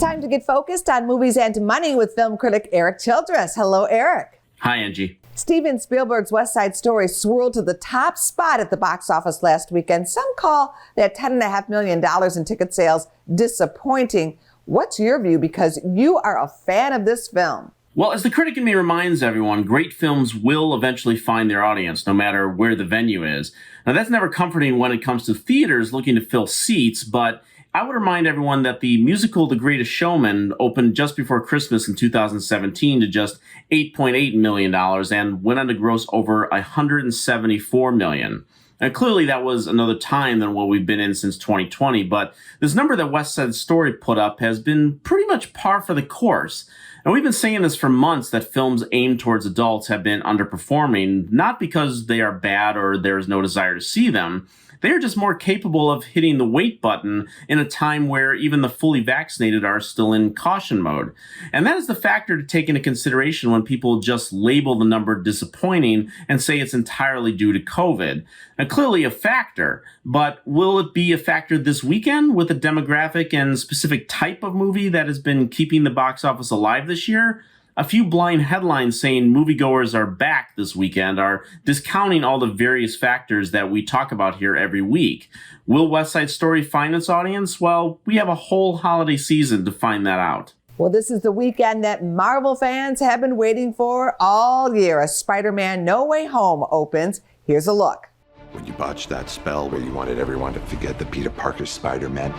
time to get focused on movies and money with film critic Erik Childress. Hello, Erik. Hi, Angie. Steven Spielberg's West Side Story swirled to the top spot at the box office last weekend. Some call that $10.5 million in ticket sales disappointing. What's your view? Because you are a fan of this film. Well, as the critic in me reminds everyone, great films will eventually find their audience, no matter where the venue is. Now, that's never comforting when it comes to theaters looking to fill seats, but I would remind everyone that the musical The Greatest Showman opened just before Christmas in 2017 to just $8.8 million and went on to gross over $174 million. And clearly that was another time than what we've been in since 2020, but this number that West Side Story put up has been pretty much par for the course. And we've been saying this for months that films aimed towards adults have been underperforming, not because they are bad or there is no desire to see them. They are just more capable of hitting the wait button in a time where even the fully vaccinated are still in caution mode. And that is the factor to take into consideration when people just label the number disappointing and say it's entirely due to COVID. Now, clearly a factor, but will it be a factor this weekend with a demographic and specific type of movie that has been keeping the box office alive this year? A few blind headlines saying moviegoers are back this weekend are discounting all the various factors that we talk about here every week. Will West Side Story find its audience? Well, we have a whole holiday season to find that out. Well, this is the weekend that Marvel fans have been waiting for all year as Spider-Man No Way Home opens. Here's a look. When you botched that spell where you wanted everyone to forget that Peter Parker's Spider-Man,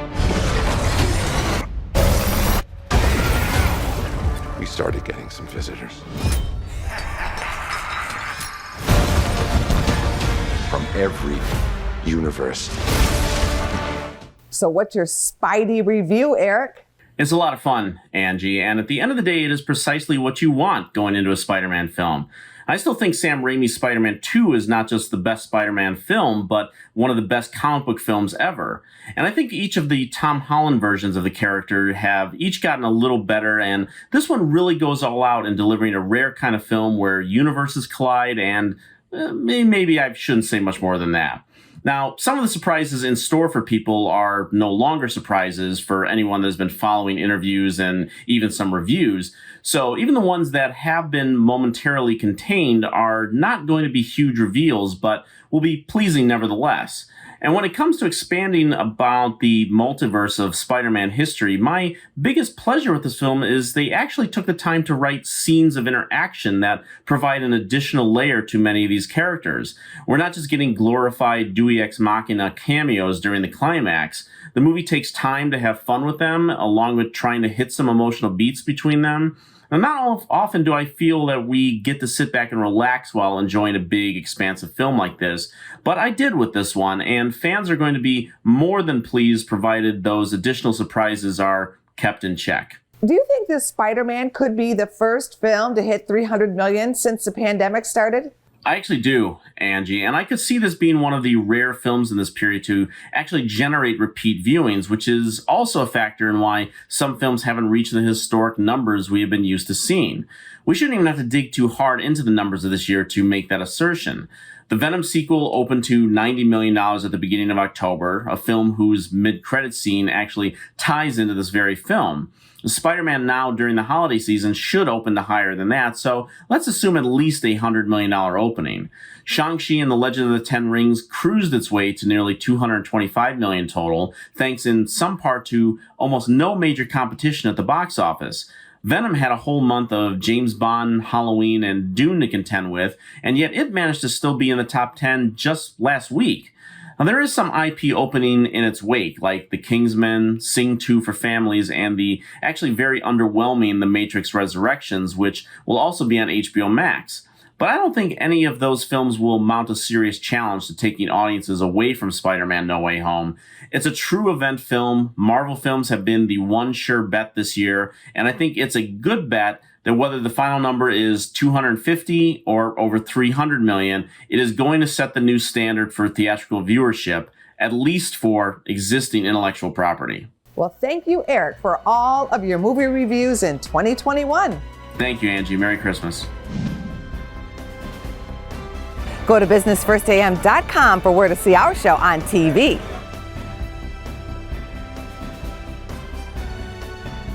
we started getting some visitors. From every universe. So what's your Spidey review, Erik? It's a lot of fun, Angie, and at the end of the day, it is precisely what you want going into a Spider-Man film. I still think Sam Raimi's Spider-Man 2 is not just the best Spider-Man film, but one of the best comic book films ever. And I think each of the Tom Holland versions of the character have each gotten a little better, and this one really goes all out in delivering a rare kind of film where universes collide, and maybe I shouldn't say much more than that. Now, some of the surprises in store for people are no longer surprises for anyone that's been following interviews and even some reviews. So even the ones that have been momentarily contained are not going to be huge reveals, but will be pleasing nevertheless. And when it comes to expanding about the multiverse of Spider-Man history, my biggest pleasure with this film is they actually took the time to write scenes of interaction that provide an additional layer to many of these characters. We're not just getting glorified Deus Ex Machina cameos during the climax. The movie takes time to have fun with them, along with trying to hit some emotional beats between them. And not often do I feel that we get to sit back and relax while enjoying a big, expansive film like this, but I did with this one, and fans are going to be more than pleased provided those additional surprises are kept in check. Do you think this Spider-Man could be the first film to hit $300 million since the pandemic started? I actually do, Angie, and I could see this being one of the rare films in this period to actually generate repeat viewings, which is also a factor in why some films haven't reached the historic numbers we have been used to seeing. We shouldn't even have to dig too hard into the numbers of this year to make that assertion. The Venom sequel opened to $90 million at the beginning of October, a film whose mid-credit scene actually ties into this very film. Spider-Man Now during the holiday season should open to higher than that, so let's assume at least a $100 million opening. Shang-Chi and the Legend of the Ten Rings cruised its way to nearly $225 million total, thanks in some part to almost no major competition at the box office. Venom had a whole month of James Bond, Halloween, and Dune to contend with, and yet it managed to still be in the top 10 just last week. Now, there is some IP opening in its wake, like The Kingsman, Sing 2 for families, and the actually very underwhelming The Matrix Resurrections, which will also be on HBO Max. But I don't think any of those films will mount a serious challenge to taking audiences away from Spider-Man No Way Home. It's a true event film. Marvel films have been the one sure bet this year, and I think it's a good bet that whether the final number is 250 or over 300 million, it is going to set the new standard for theatrical viewership, at least for existing intellectual property. Well, thank you, Erik, for all of your movie reviews in 2021. Thank you, Angie. Merry Christmas. Go to businessfirstam.com for where to see our show on TV.